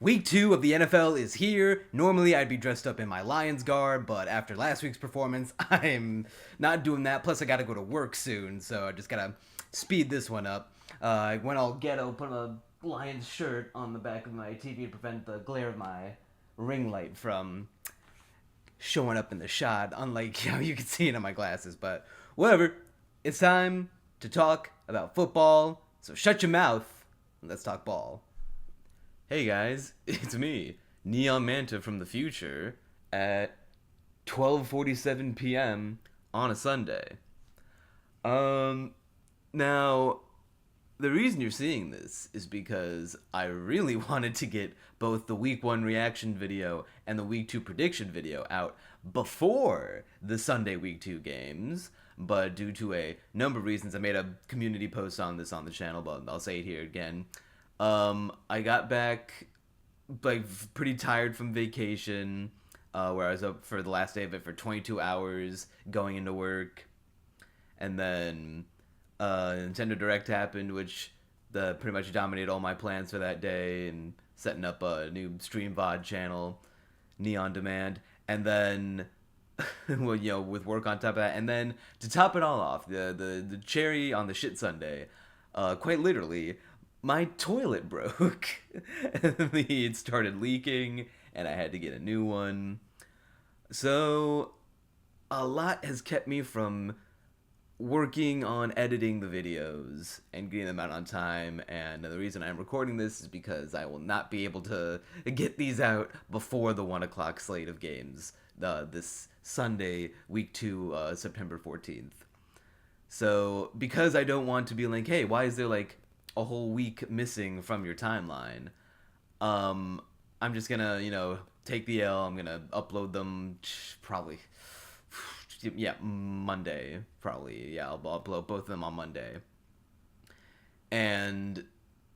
Week 2 of the NFL is here. Normally, I'd be dressed up in my Lions garb, but after last week's performance, I'm not doing that. Plus, I gotta go to work soon, so I just gotta speed this one up. I went all ghetto, put a Lions shirt on the back of my TV to prevent the glare of my ring light from showing up in the shot, unlike how you can see it on my glasses. But whatever, it's time to talk about football, so shut your mouth and let's talk ball. Hey guys, it's me, Neon Manta from the future, at 12:47 p.m. on a Sunday. Now, the reason you're seeing this is because I really wanted to get both the Week 1 reaction video and the Week 2 prediction video out before the Sunday Week 2 games, but due to a number of reasons, I made a community post on this on the channel, but I'll say it here again. I got back, like, pretty tired from vacation, where I was up for the last day of it for 22 hours, going into work, and then, Nintendo Direct happened, which pretty much dominated all my plans for that day, and setting up a new stream VOD channel, Neon Demand, and then, well, with work on top of that, and then, to top it all off, the cherry on the shit sundae, quite literally, my toilet broke. It started leaking, and I had to get a new one. So, a lot has kept me from working on editing the videos and getting them out on time, and the reason I'm recording this is because I will not be able to get these out before the 1 o'clock slate of games this Sunday, Week 2, September 14th. So, because I don't want to be like, hey, why is there, like, a whole week missing from your timeline, I'm just gonna, take the L. I'm gonna upload them probably, Monday, probably. Yeah, I'll upload both of them on Monday. And,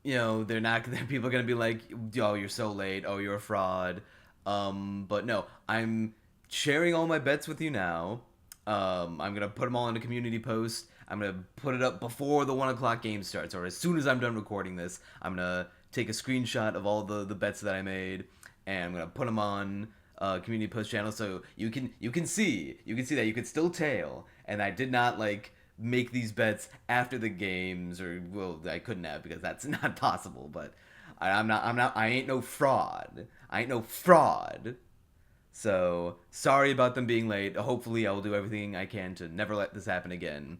people are gonna be like, oh, you're so late, oh, you're a fraud. But no, I'm sharing all my bets with you now. I'm gonna put them all in a community post. I'm going to put it up before the 1 o'clock game starts, or as soon as I'm done recording this. I'm going to take a screenshot of all the bets that I made, and I'm going to put them on community post channel, so you can see that you could still tail, and I did not, make these bets after the games, or, well, I couldn't have, because that's not possible, but I ain't no fraud. So, sorry about them being late. Hopefully I will do everything I can to never let this happen again.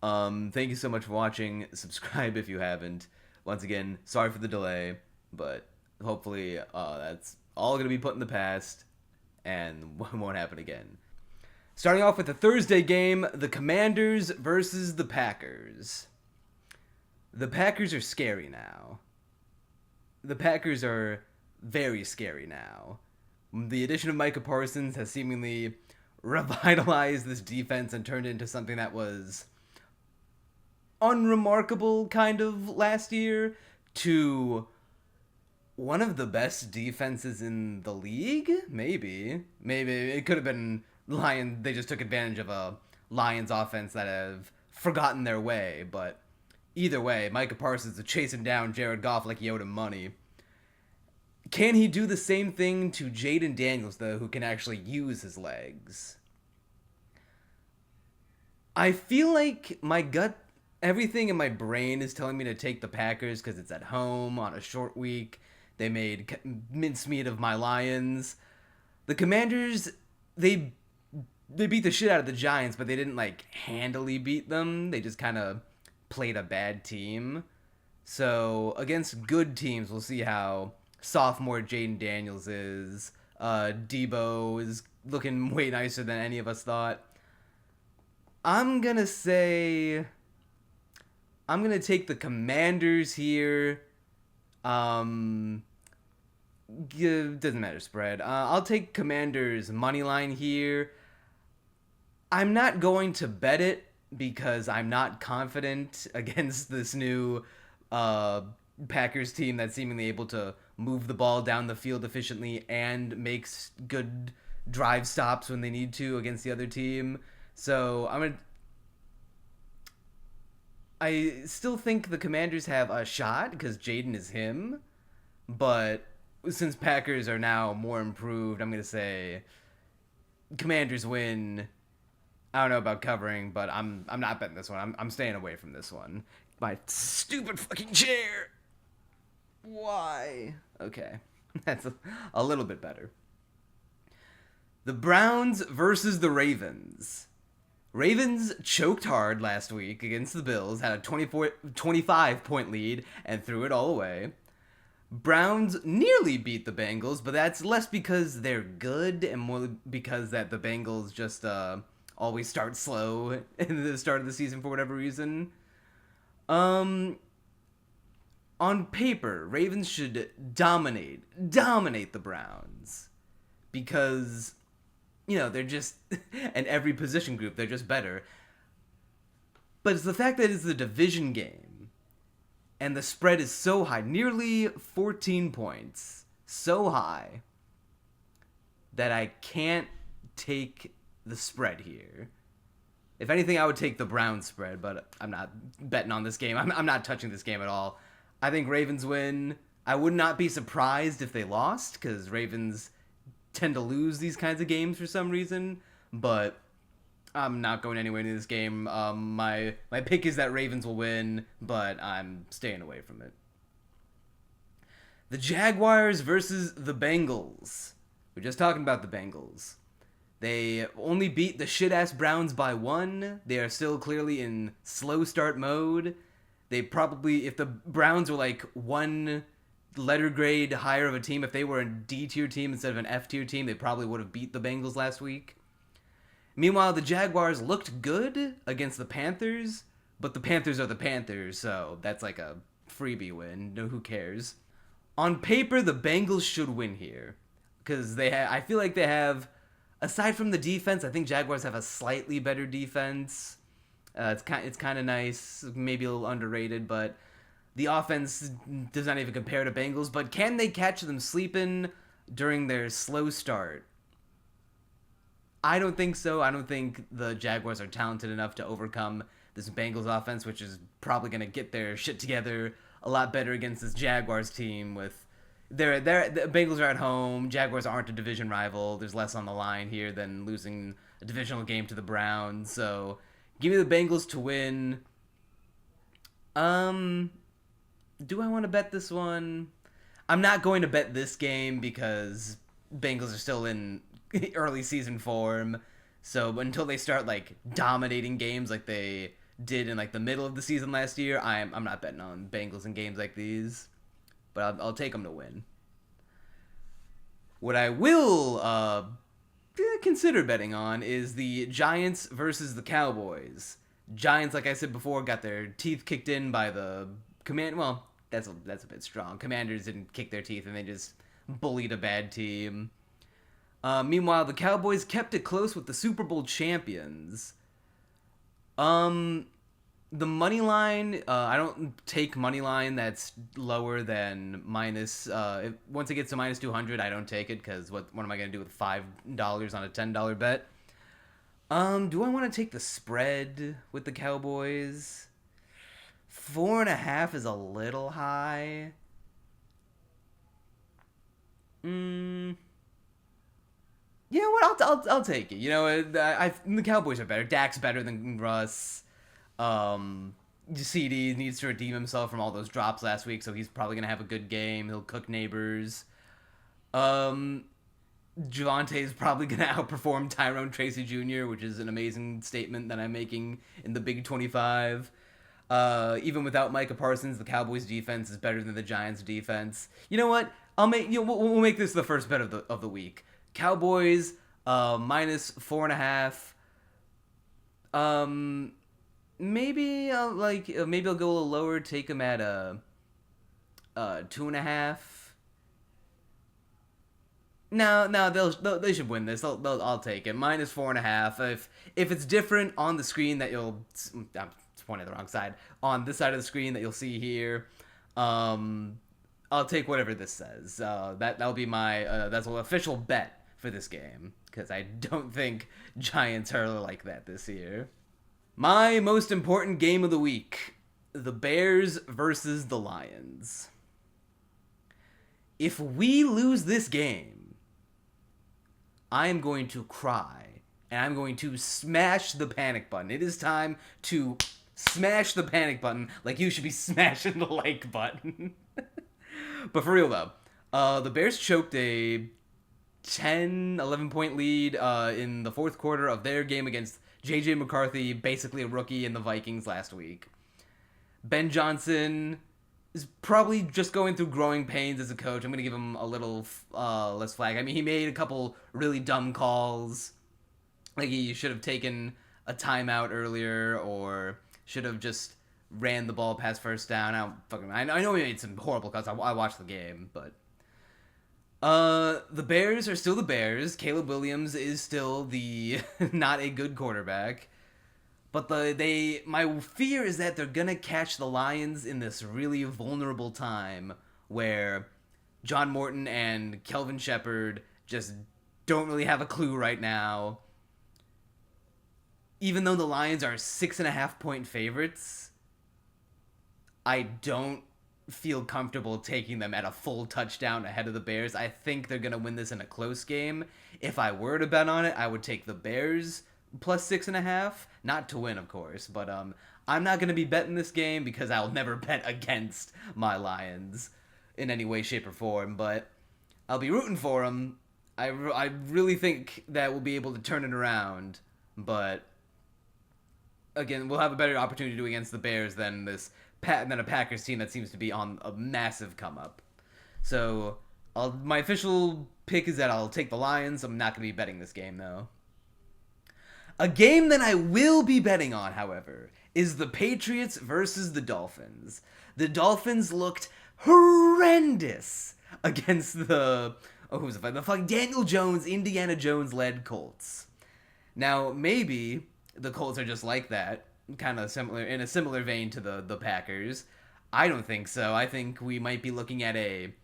Thank you so much for watching. Subscribe if you haven't. Once again, sorry for the delay, but hopefully that's all going to be put in the past and won't happen again. Starting off with the Thursday game, the Commanders versus the Packers. The Packers are scary now. The Packers are very scary now. The addition of Micah Parsons has seemingly revitalized this defense and turned it into something that was unremarkable kind of last year to one of the best defenses in the league. Maybe it could have been Lions. They just took advantage of a Lions offense that have forgotten their way, but either way, Micah Parsons is chasing down Jared Goff like he owed him money. Can he do the same thing to Jaden Daniels, though, who can actually use his legs? I feel like everything in my brain is telling me to take the Packers because it's at home on a short week. They made mincemeat of my Lions. The Commanders, they beat the shit out of the Giants, but they didn't, handily beat them. They just kind of played a bad team. So, against good teams, we'll see how sophomore Jaden Daniels is. Debo is looking way nicer than any of us thought. I'm going to take the Commanders here. Doesn't matter spread. I'll take Commanders money line here. I'm not going to bet it because I'm not confident against this new Packers team that's seemingly able to move the ball down the field efficiently and makes good drive stops when they need to against the other team. So I still think the Commanders have a shot because Jaden is him, but since Packers are now more improved, I'm gonna say Commanders win. I don't know about covering, but I'm not betting this one. I'm staying away from this one. My stupid fucking chair. Why? Okay, that's a little bit better. The Browns versus the Ravens. Ravens choked hard last week against the Bills, had a 25-point lead, and threw it all away. Browns nearly beat the Bengals, but that's less because they're good and more because that the Bengals just always start slow in the start of the season for whatever reason. On paper, Ravens should dominate the Browns because, you know, they're just, in every position group, they're just better. But it's the fact that it's the division game, and the spread is so high, nearly 14 points, so high, that I can't take the spread here. If anything, I would take the Browns spread, but I'm not betting on this game. I'm not touching this game at all. I think Ravens win. I would not be surprised if they lost, because Ravens tend to lose these kinds of games for some reason, but I'm not going anywhere near this game. My pick is that Ravens will win, but I'm staying away from it. The Jaguars versus the Bengals. We're just talking about the Bengals. They only beat the shit-ass Browns by 1. They are still clearly in slow start mode. They probably, if the Browns were like one letter grade higher of a team, if they were a D-tier team instead of an F-tier team, they probably would have beat the Bengals last week. Meanwhile, the Jaguars looked good against the Panthers, but the Panthers are the Panthers, so that's like a freebie win. No, who cares? On paper, the Bengals should win here, because I feel like they have, aside from the defense, I think Jaguars have a slightly better defense. It's kind of nice, maybe a little underrated, but the offense does not even compare to Bengals. But can they catch them sleeping during their slow start? I don't think so. I don't think the Jaguars are talented enough to overcome this Bengals offense, which is probably going to get their shit together a lot better against this Jaguars team. With the Bengals are at home. Jaguars aren't a division rival. There's less on the line here than losing a divisional game to the Browns. So give me the Bengals to win. Do I want to bet this one? I'm not going to bet this game because Bengals are still in early season form. So until they start like dominating games like they did in like the middle of the season last year, I'm not betting on Bengals in games like these. But I'll take them to win. What I will consider betting on is the Giants versus the Cowboys. Giants, like I said before, got their teeth kicked in by the well, that's a bit strong. Commanders didn't kick their teeth, and they just bullied a bad team. Meanwhile, the Cowboys kept it close with the Super Bowl champions. The money line, I don't take money line that's lower than minus. Once it gets to minus 200, I don't take it because what am I gonna do with $5 on a $10 bet? Do I want to take the spread with the Cowboys? 4.5 is a little high. You know what? I'll take it. You know, the Cowboys are better. Dak's better than Russ. CD needs to redeem himself from all those drops last week, so he's probably gonna have a good game. He'll cook neighbors. Javonte is probably gonna outperform Tyrone Tracy Jr., which is an amazing statement that I'm making in the Big 25. Even without Micah Parsons, the Cowboys' defense is better than the Giants' defense. You know what? We'll make this the first bet of the week. Cowboys minus 4.5. Maybe I'll go a little lower. Take them at 2.5. No, they should win this. I'll take it. Minus 4.5. If it's different on the screen that I'm pointing at the wrong side. On this side of the screen that you'll see here, I'll take whatever this says. That'll be my that's an official bet for this game because I don't think Giants are like that this year. My most important game of the week: the Bears versus the Lions. If we lose this game, I am going to cry and I'm going to smash the panic button. It is time to smash the panic button like you should be smashing the like button. But for real though, the Bears choked a 11 point lead in the fourth quarter of their game against J.J. McCarthy, basically a rookie in the Vikings last week. Ben Johnson is probably just going through growing pains as a coach. I'm going to give him a little less flag. I mean, he made a couple really dumb calls. Like, he should have taken a timeout earlier or should have just ran the ball past first down. I know he made some horrible calls. I watched the game, but the Bears are still the Bears. Caleb Williams is still the not a good quarterback. But my fear is that they're gonna catch the Lions in this really vulnerable time where John Morton and Kelvin Shepherd just don't really have a clue right now. Even though the Lions are 6.5 point favorites, I don't feel comfortable taking them at a full touchdown ahead of the Bears. I think they're gonna win this in a close game. If I were to bet on it, I would take the Bears plus 6.5, not to win, of course, but I'm not gonna be betting this game because I'll never bet against my Lions in any way, shape, or form. But I'll be rooting for them. I really think that we'll be able to turn it around, but again, we'll have a better opportunity to do against the Bears than a Packers team that seems to be on a massive come up. So my official pick is that I'll take the Lions. I'm not going to be betting this game, though. A game that I will be betting on, however, is the Patriots versus the Dolphins. The Dolphins looked horrendous against the fucking Daniel Jones, Indiana Jones-led Colts. Now, maybe the Colts are just like that, kind of similar, in a similar vein to the Packers. I don't think so. I think we might be looking at a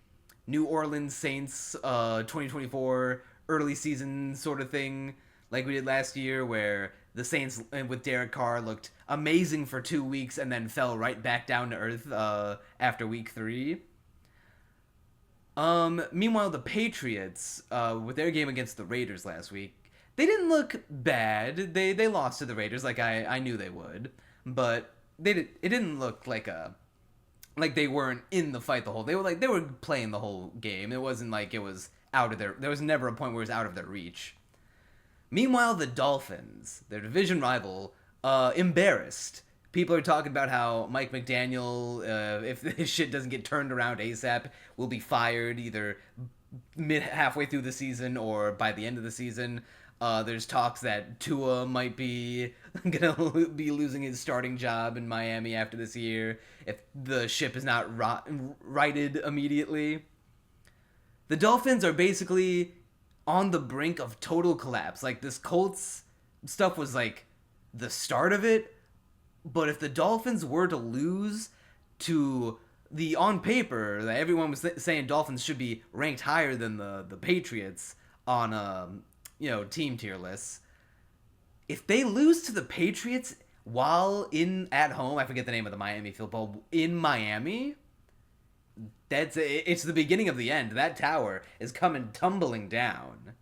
New Orleans Saints 2024 early season sort of thing, like we did last year, where the Saints with Derek Carr looked amazing for 2 weeks and then fell right back down to earth after week 3. Meanwhile, the Patriots, with their game against the Raiders last week, they didn't look bad. They lost to the Raiders like I knew they would, but it didn't look like they weren't in the fight the whole. They were playing the whole game. It wasn't like it was out of their. There was never a point where it was out of their reach. Meanwhile, the Dolphins, their division rival, embarrassed. People are talking about how Mike McDaniel, if this shit doesn't get turned around ASAP, will be fired either halfway through the season or by the end of the season. There's talks that Tua might be gonna be losing his starting job in Miami after this year if the ship is not righted immediately. The Dolphins are basically on the brink of total collapse. Like, this Colts stuff was like the start of it, but if the Dolphins were to lose to the on paper that everyone was saying Dolphins should be ranked higher than the Patriots on team tier lists. If they lose to the Patriots while at home, I forget the name of the Miami football, in Miami, it's the beginning of the end. That tower is coming tumbling down.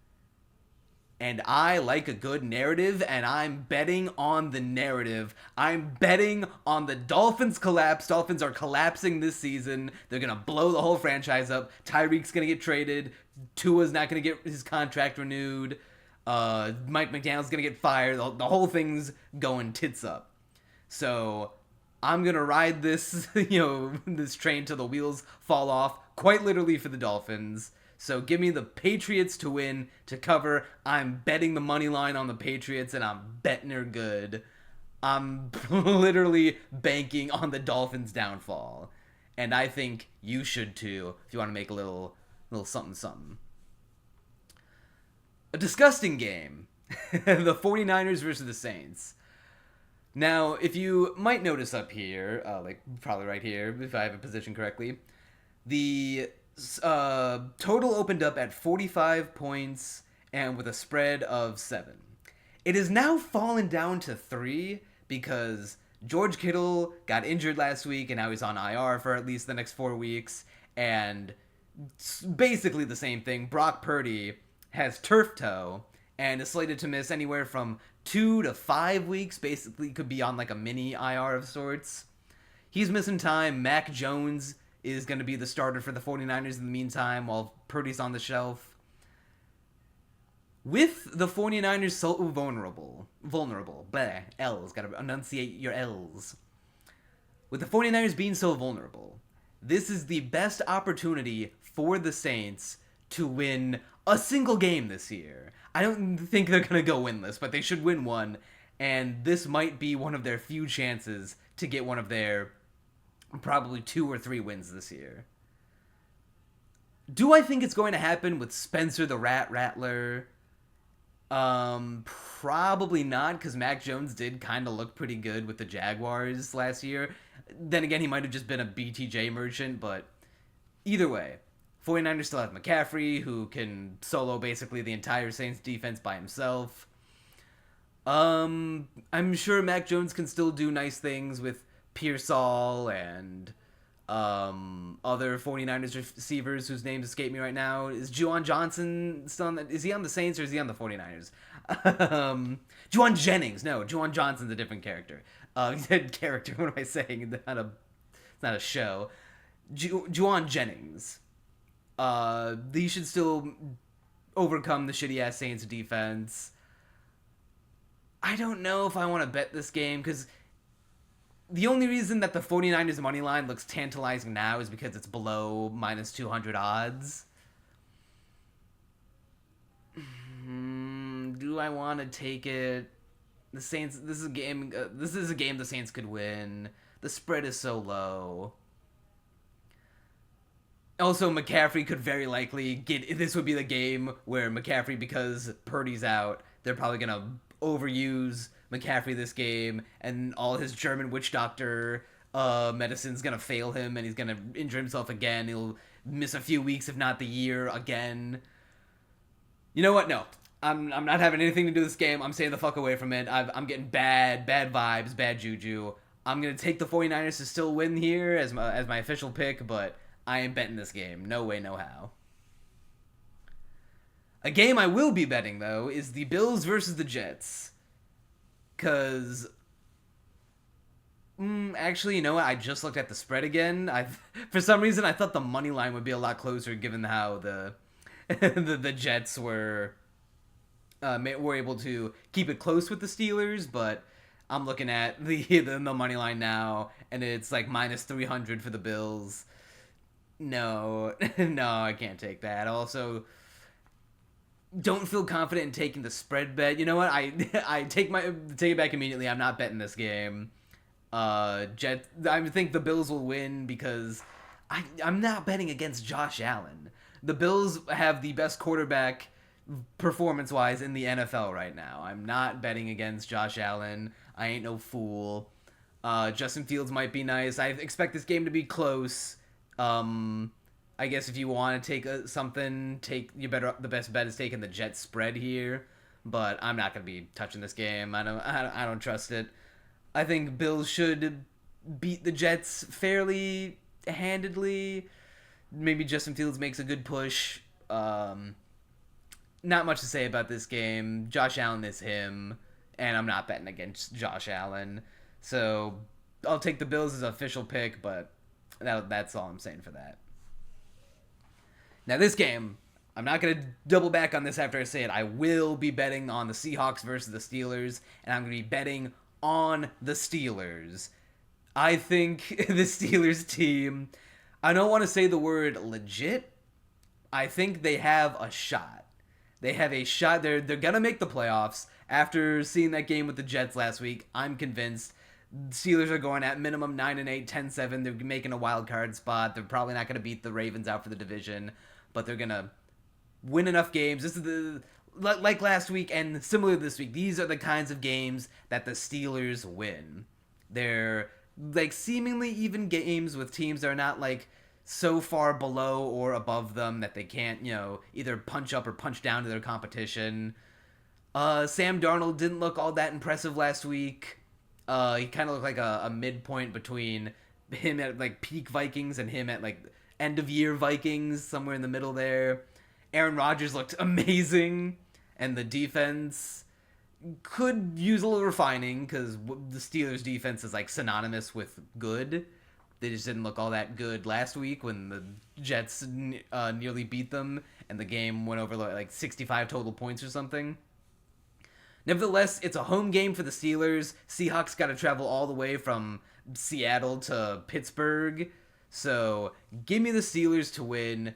And I like a good narrative, and I'm betting on the narrative. I'm betting on the Dolphins collapse. Dolphins are collapsing this season. They're going to blow the whole franchise up. Tyreek's going to get traded. Tua's not going to get his contract renewed. Mike McDaniel's going to get fired. The whole thing's going tits up. So I'm going to ride this, this train till the wheels fall off, quite literally, for the Dolphins. So give me the Patriots to win, to cover. I'm betting the money line on the Patriots, and I'm betting her good. I'm literally banking on the Dolphins' downfall. And I think you should too, if you want to make a little something. A disgusting game. The 49ers versus the Saints. Now, if you might notice up here, probably right here, if I have it positioned correctly, the total opened up at 45 points and with a spread of 7. It has now fallen down to 3 because George Kittle got injured last week and now he's on IR for at least the next 4 weeks, and It's basically the same thing. Brock Purdy has turf toe and is slated to miss anywhere from 2 to 5 weeks. Basically, could be on like a mini IR of sorts. He's missing time. Mac Jones is going to be the starter for the 49ers in the meantime while Purdy's on the shelf. With the 49ers so vulnerable, bleh, L's, gotta enunciate your L's. With the 49ers being so vulnerable, this is the best opportunity for the Saints to win a single game this year. I don't think they're going to go winless, but they should win one, and this might be one of their few chances to get one of their probably 2 or 3 wins this year. Do I think it's going to happen with Spencer the Rat Rattler? Probably not, because Mac Jones did kind of look pretty good with the Jaguars last year. Then again, he might have just been a BTJ merchant, but either way, 49ers still have McCaffrey, who can solo basically the entire Saints defense by himself. I'm sure Mac Jones can still do nice things with Pearsall and other 49ers receivers whose names escape me right now. Is Juwan Johnson still on is he on the Saints or is he on the 49ers? Juwan Jennings. No, Juwan Johnson's a different character. Character, what am I saying? It's not a show. Juwan Jennings. He should still overcome the shitty-ass Saints defense. I don't know if I want to bet this game, because the only reason that the 49ers money line looks tantalizing now is because it's below minus 200 odds. Do I want to take it? The Saints. This is a game. This is a game the Saints could win. The spread is so low. Also, McCaffrey could very likely get. This would be the game where McCaffrey, because Purdy's out, they're probably gonna overuse McCaffrey this game, and all his German witch doctor medicine's gonna fail him, and he's gonna injure himself again. He'll miss a few weeks, if not the year, again. You know what? No. I'm not having anything to do with this game. I'm staying the fuck away from it. I'm getting bad vibes, bad juju. I'm going to take the 49ers to still win here as my official pick, but I ain't betting this game. No way, no how. A game I will be betting, though, is the Bills versus the Jets. Because actually, you know what? I just looked at the spread again. For some reason, I thought the money line would be a lot closer given how the Jets were able to keep it close with the Steelers, but I'm looking at the money line now, and it's like minus 300 for the Bills. No, no, I can't take that. Also, don't feel confident in taking the spread bet. You know what? I take it back immediately. I'm not betting this game. I think the Bills will win because I'm not betting against Josh Allen. The Bills have the best quarterback performance-wise in the NFL right now. I'm not betting against Josh Allen. I ain't no fool. Justin Fields might be nice. I expect this game to be close. I guess if you want to take the best bet is taking the Jets spread here, but I'm not going to be touching this game. I don't trust it. I think Bills should beat the Jets fairly handedly. Maybe Justin Fields makes a good push. Not much to say about this game. Josh Allen is him, and I'm not betting against Josh Allen. So I'll take the Bills as an official pick, but that's all I'm saying for that. Now this game, I'm not going to double back on this after I say it. I will be betting on the Seahawks versus the Steelers, and I'm going to be betting on the Steelers. I think the Steelers team, I don't want to say the word legit. I think they have a shot. They have a shot. They're going to make the playoffs. After seeing that game with the Jets last week, I'm convinced the Steelers are going at minimum 9-8, 10-7. They're making a wild card spot. They're probably not going to beat the Ravens out for the division, but they're going to win enough games. This is like last week and similar to this week. These are the kinds of games that the Steelers win. They're like seemingly even games with teams that are not like so far below or above them that they can't, either punch up or punch down to their competition. Sam Darnold didn't look all that impressive last week. He kind of looked like a midpoint between him at like peak Vikings and him at like end of year Vikings, somewhere in the middle there. Aaron Rodgers looked amazing, and the defense could use a little refining because the Steelers' defense is like synonymous with good. They just didn't look all that good last week when the Jets nearly beat them and the game went over like 65 total points or something. Nevertheless, it's a home game for the Steelers. Seahawks got to travel all the way from Seattle to Pittsburgh. So give me the Steelers to win.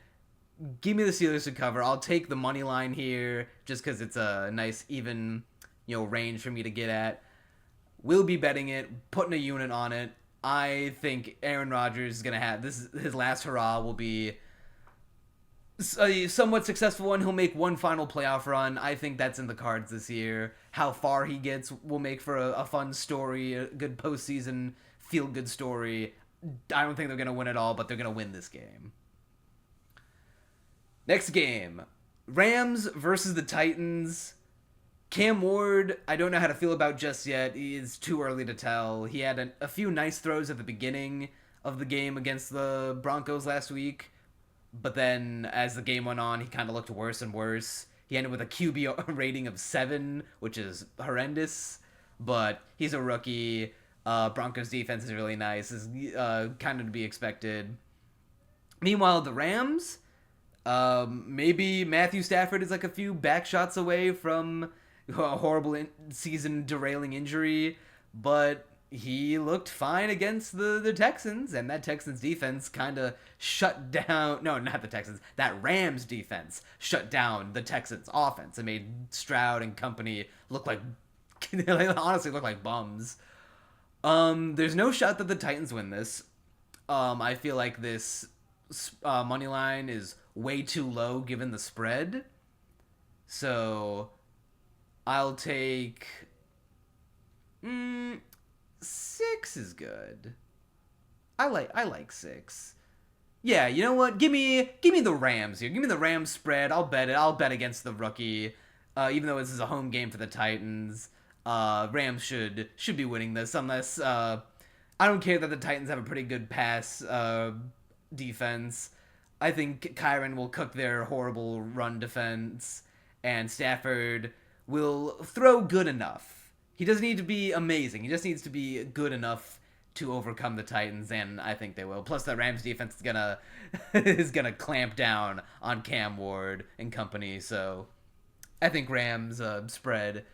Give me the Steelers to cover. I'll take the money line here just because it's a nice even range for me to get at. We'll be betting it, putting a unit on it. I think Aaron Rodgers is going to have this. His last hurrah will be a somewhat successful one. He'll make one final playoff run. I think that's in the cards this year. How far he gets will make for a fun story, a good postseason feel-good story. I don't think they're going to win it all, but they're going to win this game. Next game, Rams versus the Titans. Cam Ward, I don't know how to feel about just yet. It's too early to tell. He had a few nice throws at the beginning of the game against the Broncos last week, but then as the game went on, he kind of looked worse and worse. He ended with a QB rating of 7, which is horrendous, but he's a rookie. Broncos defense is really nice. Is kind of to be expected. Meanwhile, the Rams, maybe Matthew Stafford is like a few back shots away from a horrible season derailing injury, but he looked fine against the Texans, and that Texans defense kind of shut down. No, not the Texans. That Rams defense shut down the Texans offense and made Stroud and company look like, they honestly look like bums. There's no shot that the Titans win this. I feel like this money line is way too low given the spread. So I'll take 6 is good. I like 6. Yeah, you know what? Give me the Rams here. Give me the Rams spread. I'll bet it. I'll bet against the rookie. Even though this is a home game for the Titans, Rams should be winning this unless I don't care that the Titans have a pretty good pass defense. I think Kyron will cook their horrible run defense, and Stafford will throw good enough. He doesn't need to be amazing. He just needs to be good enough to overcome the Titans, and I think they will. Plus, the Rams defense is gonna clamp down on Cam Ward and company. So, I think Rams spread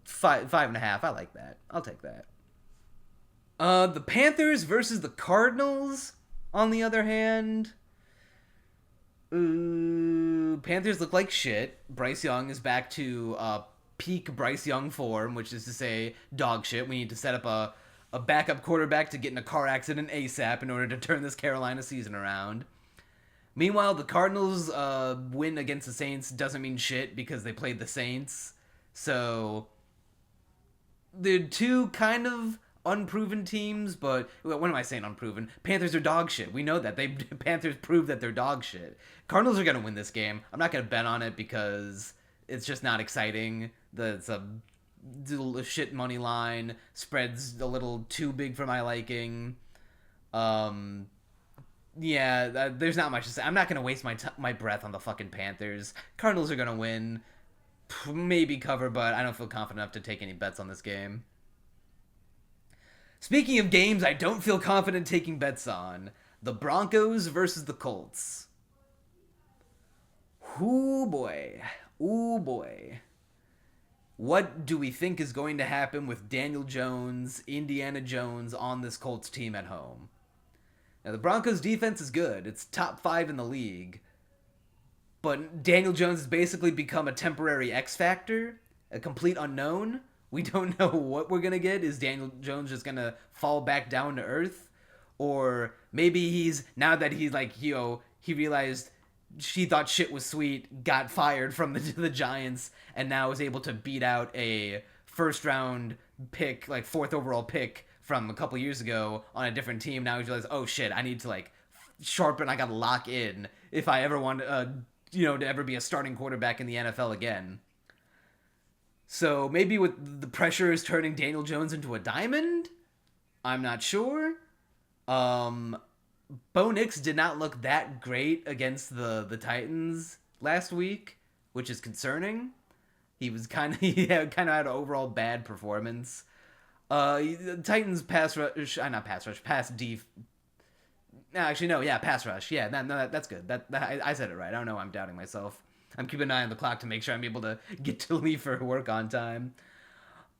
5.5. I like that. I'll take that. The Panthers versus the Cardinals. On the other hand, Panthers look like shit. Bryce Young is back to peak Bryce Young form, which is to say dog shit. We need to set up a backup quarterback to get in a car accident ASAP in order to turn this Carolina season around. Meanwhile, the Cardinals win against the Saints doesn't mean shit because they played the Saints. So they're two kind of unproven teams, but what am I saying unproven? Panthers are dog shit. We know that. Panthers prove that they're dog shit. Cardinals are going to win this game. I'm not going to bet on it because it's just not exciting. It's a shit money line. Spread's a little too big for my liking. There's not much to say. I'm not going to waste my breath on the fucking Panthers. Cardinals are going to win. Maybe cover, but I don't feel confident enough to take any bets on this game. Speaking of games I don't feel confident taking bets on, the Broncos versus the Colts. Ooh boy. What do we think is going to happen with Daniel Jones, Indiana Jones on this Colts team at home? Now, the Broncos defense is good. It's top 5 in the league. But Daniel Jones has basically become a temporary X factor, a complete unknown. We don't know what we're going to get. Is Daniel Jones just going to fall back down to earth? Or maybe now that he's like, he realized she thought shit was sweet, got fired from the Giants, and now is able to beat out a first round pick, like 4th overall pick from a couple years ago on a different team. Now he's realized, oh shit, I need to sharpen, I got to lock in if I ever want to ever be a starting quarterback in the NFL again. So maybe with the pressure is turning Daniel Jones into a diamond? I'm not sure. Bo Nix did not look that great against the Titans last week, which is concerning. He was he kind of had an overall bad performance. The Titans pass rush, not pass rush, pass def. No, actually, no, yeah, pass rush. Yeah, that's good. I said it right. I don't know. I'm doubting myself. I'm keeping an eye on the clock to make sure I'm able to get to leave for work on time.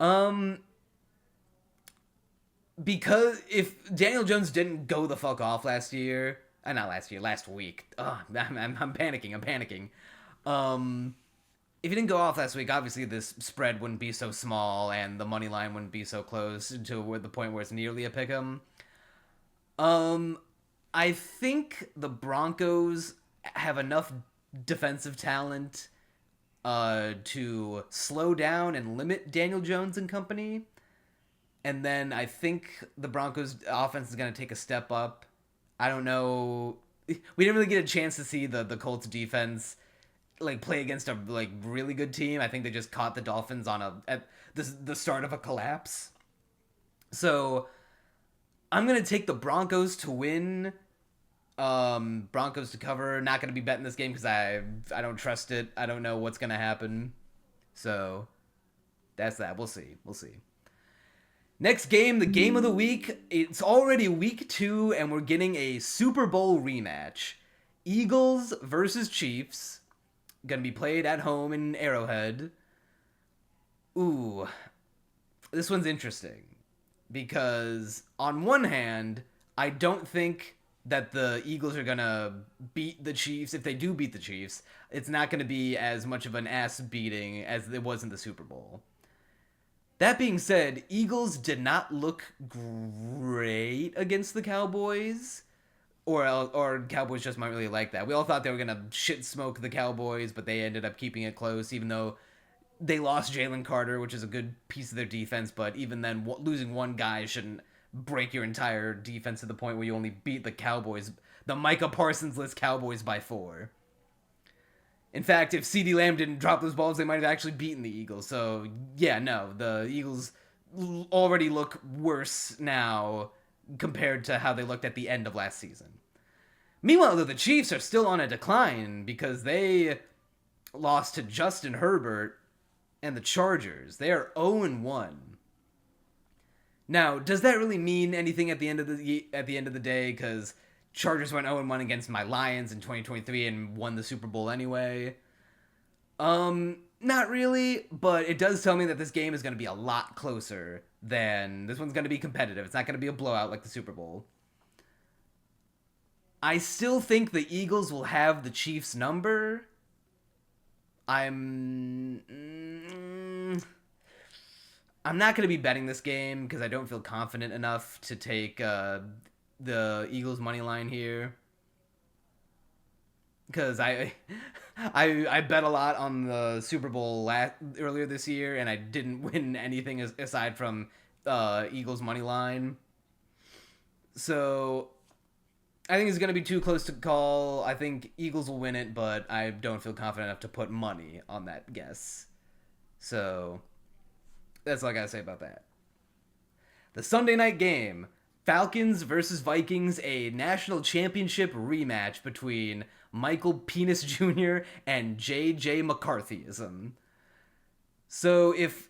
Um, because if Daniel Jones didn't go the fuck off last year, not last year, last week. I'm panicking. I'm panicking. If he didn't go off last week, obviously this spread wouldn't be so small and the money line wouldn't be so close to the point where it's nearly a pick'em. I think the Broncos have enough defensive talent to slow down and limit Daniel Jones and company. And then I think the Broncos offense is going to take a step up. I don't know. We didn't really get a chance to see the Colts defense play against a really good team. I think they just caught the Dolphins at the start of a collapse. So I'm going to take the Broncos to win. Broncos to cover. Not going to be betting this game because I don't trust it. I don't know what's going to happen. So that's that. We'll see. Next game, the game of the week. It's already week 2, and we're getting a Super Bowl rematch. Eagles versus Chiefs. Gonna be played at home in Arrowhead. Ooh. This one's interesting. Because, on one hand, I don't think that the Eagles are gonna beat the Chiefs. If they do beat the Chiefs, it's not gonna be as much of an ass beating as it was in the Super Bowl. That being said, Eagles did not look great against the Cowboys. Or Cowboys just might really like that. We all thought they were going to shit smoke the Cowboys, but they ended up keeping it close, even though they lost Jalen Carter, which is a good piece of their defense. But even then, losing one guy shouldn't break your entire defense to the point where you only beat the Cowboys, the Micah Parsons-less Cowboys, by 4. In fact, if CeeDee Lamb didn't drop those balls, they might have actually beaten the Eagles. So, yeah, no, the Eagles already look worse now compared to how they looked at the end of last season. Meanwhile, though, the Chiefs are still on a decline because they lost to Justin Herbert and the Chargers. They are 0-1. Now, does that really mean anything at the end of the day? Because Chargers went 0-1 against my Lions in 2023 and won the Super Bowl anyway. Not really, but it does tell me that this game is going to be a lot closer than... This one's going to be competitive. It's not going to be a blowout like the Super Bowl. I still think the Eagles will have the Chiefs' number. I'm not going to be betting this game because I don't feel confident enough to take the Eagles' money line here. Because I bet a lot on the Super Bowl earlier this year, and I didn't win anything aside from Eagles' money line. So I think it's going to be too close to call. I think Eagles will win it, but I don't feel confident enough to put money on that guess. So that's all I got to say about that. The Sunday night game, Falcons versus Vikings, a national championship rematch between Michael Penis Jr. and J.J. McCarthyism. So if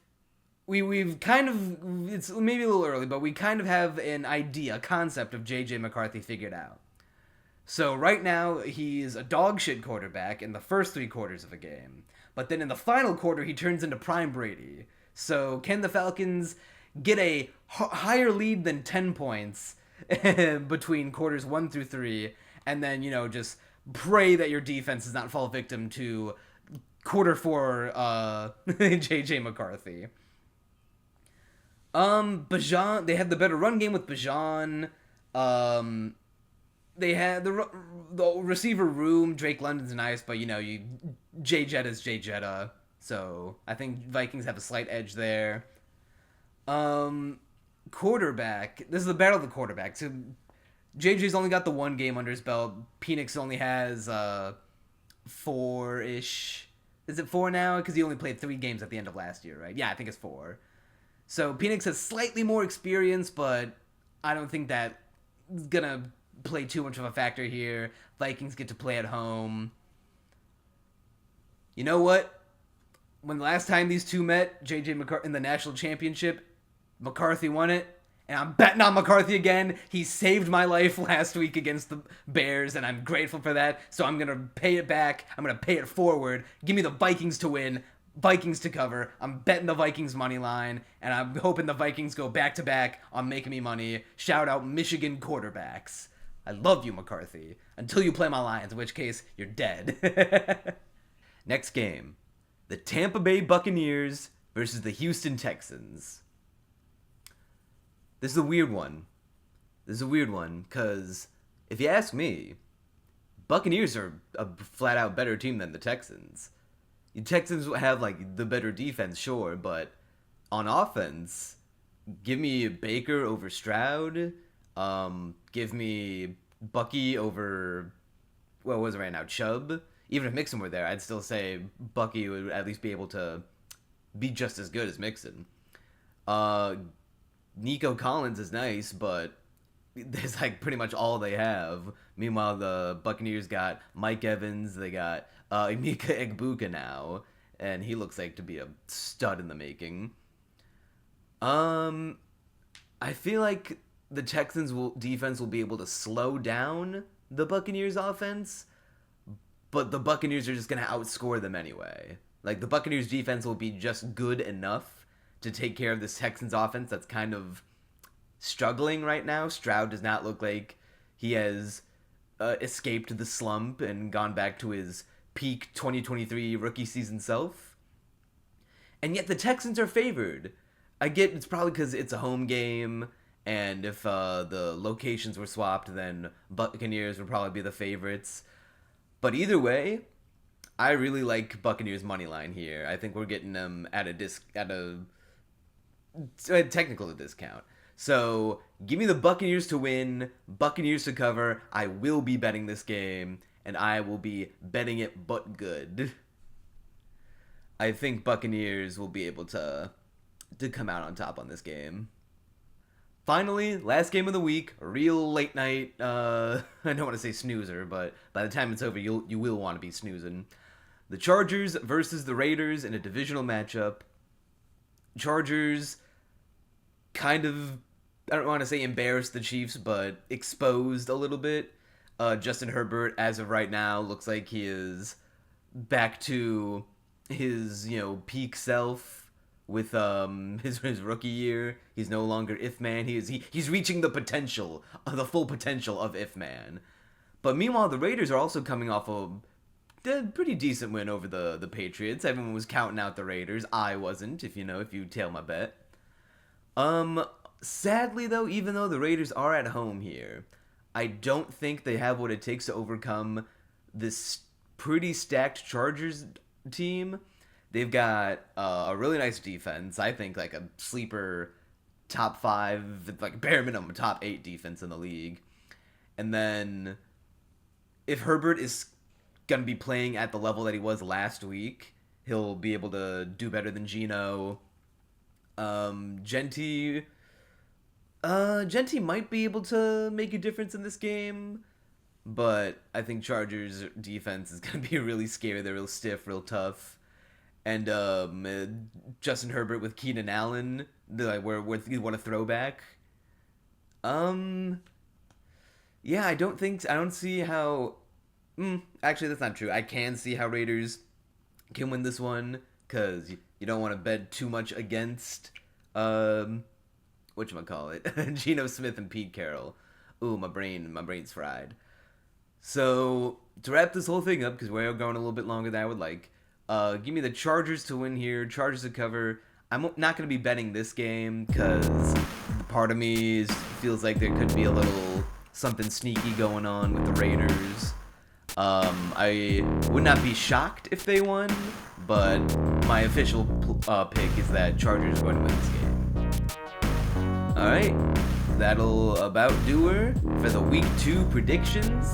we've kind of, it's maybe a little early, but we kind of have an idea, a concept of J.J. McCarthy figured out. So right now, he's a dog shit quarterback in the first 3 quarters of a game. But then in the final quarter, he turns into Prime Brady. So can the Falcons get a higher lead than 10 points between quarters 1 through 3, and then, just pray that your defense does not fall victim to quarter 4 J.J. McCarthy. Bijan, they had the better run game with Bijan. They had the receiver room. Drake London's nice, but Jay Jetta's Jay Jetta. So I think Vikings have a slight edge there. Quarterback. This is the battle of the quarterbacks. So JJ's only got the 1 game under his belt. Penix only has 4-ish. Is it 4 now? Because he only played 3 games at the end of last year, right? Yeah, I think it's 4. So Penix has slightly more experience, but I don't think that is gonna play too much of a factor here. Vikings get to play at home. You know what? When the last time these two met, J.J. McCarthy in the national championship, McCarthy won it. And I'm betting on McCarthy again. He saved my life last week against the Bears, and I'm grateful for that. So I'm going to pay it back. I'm going to pay it forward. Give me the Vikings to win, Vikings to cover. I'm betting the Vikings money line, and I'm hoping the Vikings go back-to-back on making me money. Shout out Michigan quarterbacks. I love you, McCarthy. Until you play my Lions, in which case, you're dead. Next game. The Tampa Bay Buccaneers versus the Houston Texans. This is a weird one. Because if you ask me, Buccaneers are a flat-out better team than the Texans. The Texans have, like, the better defense, sure, but on offense, give me Baker over Stroud. Give me Bucky over, what was it right now, Chubb. Even if Mixon were there, I'd still say Bucky would at least be able to be just as good as Mixon. Nico Collins is nice, but that's like pretty much all they have. Meanwhile, the Buccaneers got Mike Evans. They got Emeka Egbuka now, and he looks like to be a stud in the making. I feel like the Texans' defense will be able to slow down the Buccaneers' offense, but the Buccaneers are just going to outscore them anyway. Like, the Buccaneers' defense will be just good enough to take care of this Texans offense that's kind of struggling right now. Stroud does not look like he has escaped the slump and gone back to his peak 2023 rookie season self. And yet the Texans are favored. I get it's probably because it's a home game, and if the locations were swapped, then Buccaneers would probably be the favorites. But either way, I really like Buccaneers money line here. I think we're getting them at a technical discount. So give me the Buccaneers to win, Buccaneers to cover. I will be betting this game, and I will be betting it but good. I think Buccaneers will be able to come out on top on this game. Finally, last game of the week, a real late night, I don't want to say snoozer, but by the time it's over, you will want to be snoozing. The Chargers versus the Raiders in a divisional matchup. Chargers kind of, I don't want to say embarrassed the Chiefs, but exposed a little bit. Justin Herbert, as of right now, looks like he is back to his, peak self with his rookie year. He's no longer If Man. He's reaching the full potential of If Man. But meanwhile, the Raiders are also coming off a pretty decent win over the Patriots. Everyone was counting out the Raiders. I wasn't, if you tail my bet. Sadly though, even though the Raiders are at home here, I don't think they have what it takes to overcome this pretty stacked Chargers team. They've got a really nice defense. I think like a sleeper top 5, like bare minimum top 8 defense in the league. And then if Herbert is going to be playing at the level that he was last week, he'll be able to do better than Geno. Genti might be able to make a difference in this game, but I think Chargers defense is going to be really scary. They're real stiff, real tough. And Justin Herbert with Keenan Allen, what a throwback. Yeah, I don't see how. Actually, that's not true. I can see how Raiders can win this one, because you don't want to bet too much against whatchamacallit, Geno Smith and Pete Carroll. Ooh, my brain's fried. So to wrap this whole thing up, because we're going a little bit longer than I would like, give me the Chargers to win here, Chargers to cover. I'm not going to be betting this game because part of me feels like there could be a little something sneaky going on with the Raiders. I would not be shocked if they won, but my official pick is that Chargers are going to win this game. Alright, that'll about do her for the Week 2 predictions.